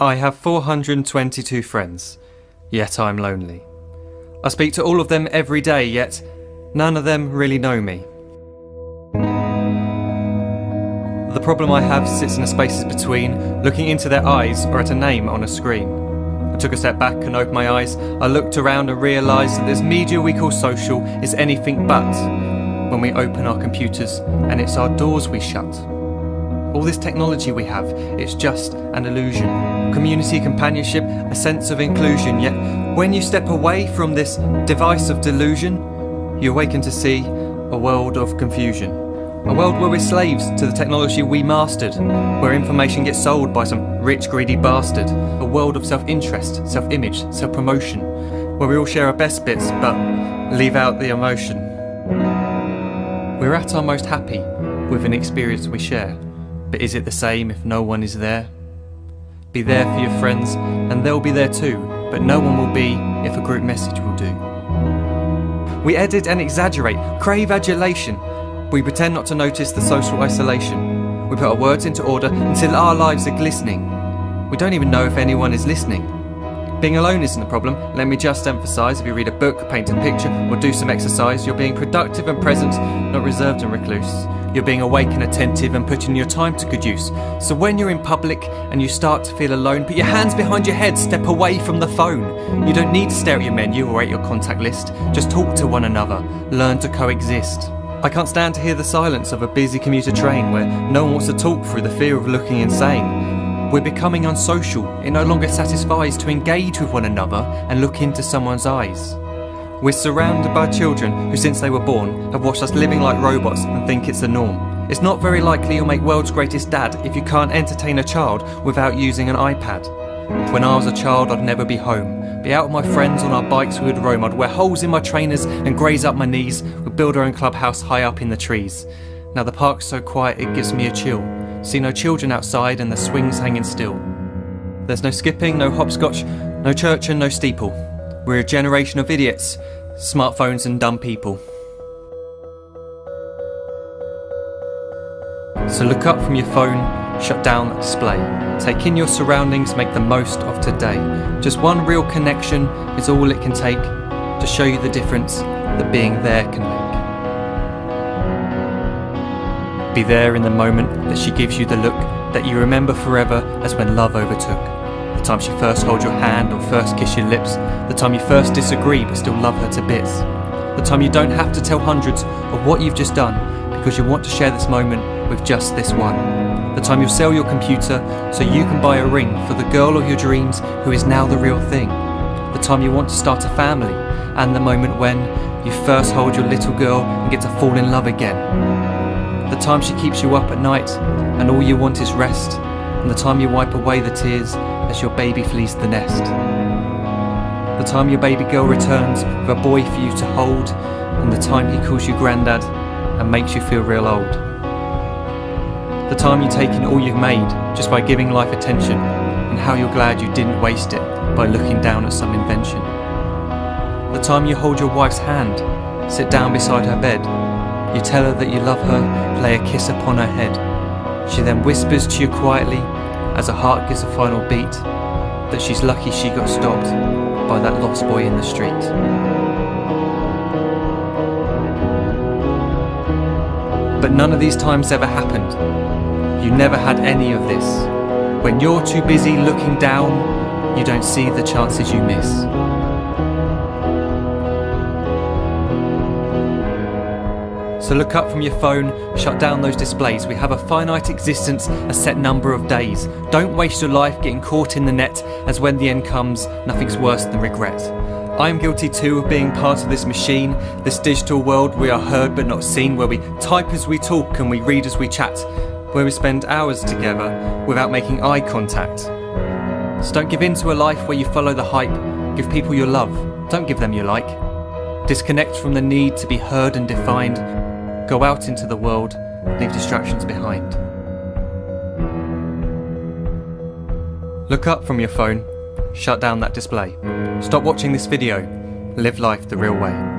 I have 422 friends, yet I'm lonely. I speak to all of them every day, yet none of them really know me. The problem I have sits in the spaces between looking into their eyes or at a name on a screen. I took a step back and opened my eyes. I looked around and realised that this media we call social is anything but when we open our computers and it's our doors we shut. All this technology we have, it's just an illusion. Community, companionship, a sense of inclusion. Yet when you step away from this device of delusion, you awaken to see a world of confusion. A world where we're slaves to the technology we mastered, where information gets sold by some rich, greedy bastard. A world of self-interest, self-image, self-promotion, where we all share our best bits but leave out the emotion. We're at our most happy with an experience we share. But is it the same if no one is there? Be there for your friends and they'll be there too, but no one will be if a group message will do. We edit and exaggerate, crave adulation. We pretend not to notice the social isolation. We put our words into order until our lives are glistening. We don't even know if anyone is listening. Being alone isn't the problem. Let me just emphasise, if you read a book, paint a picture or do some exercise, you're being productive and present, not reserved and recluse. You're being awake and attentive and putting your time to good use. So when you're in public and you start to feel alone, put your hands behind your head, step away from the phone. You don't need to stare at your menu or at your contact list. Just talk to one another, learn to coexist. I can't stand to hear the silence of a busy commuter train where no one wants to talk through the fear of looking insane. We're becoming unsocial. It no longer satisfies to engage with one another and look into someone's eyes. We're surrounded by children who, since they were born, have watched us living like robots and think it's the norm. It's not very likely you'll make world's greatest dad if you can't entertain a child without using an iPad. When I was a child, I'd never be home. Be out with my friends on our bikes, we would roam. I'd wear holes in my trainers and graze up my knees. We'd build our own clubhouse high up in the trees. Now the park's so quiet it gives me a chill. See no children outside and the swings hanging still. There's no skipping, no hopscotch, no church and no steeple. We're a generation of idiots, smartphones and dumb people. So look up from your phone, shut down the display. Take in your surroundings, make the most of today. Just one real connection is all it can take to show you the difference that being there can make. Be there in the moment that she gives you the look that you remember forever as when love overtook. The time she first holds your hand or first kiss your lips. The time you first disagree but still love her to bits. The time you don't have to tell hundreds of what you've just done because you want to share this moment with just this one. The time you'll sell your computer so you can buy a ring for the girl of your dreams who is now the real thing. The time you want to start a family and the moment when you first hold your little girl and get to fall in love again. The time she keeps you up at night and all you want is rest. And the time you wipe away the tears as your baby flees the nest. The time your baby girl returns with a boy for you to hold, and the time he calls you granddad and makes you feel real old. The time you take in all you've made just by giving life attention, and how you're glad you didn't waste it by looking down at some invention. The time you hold your wife's hand, sit down beside her bed, you tell her that you love her, lay a kiss upon her head. She then whispers to you quietly, as her heart gives a final beat, that she's lucky she got stopped by that lost boy in the street. But none of these times ever happened. You never had any of this. When you're too busy looking down, you don't see the chances you miss. So look up from your phone, shut down those displays. We have a finite existence, a set number of days. Don't waste your life getting caught in the net, as when the end comes, nothing's worse than regret. I am guilty too of being part of this machine, this digital world we are heard but not seen, where we type as we talk and we read as we chat, where we spend hours together without making eye contact. So don't give in to a life where you follow the hype. Give people your love, don't give them your like. Disconnect from the need to be heard and defined. Go out into the world, leave distractions behind. Look up from your phone, shut down that display. Stop watching this video, live life the real way.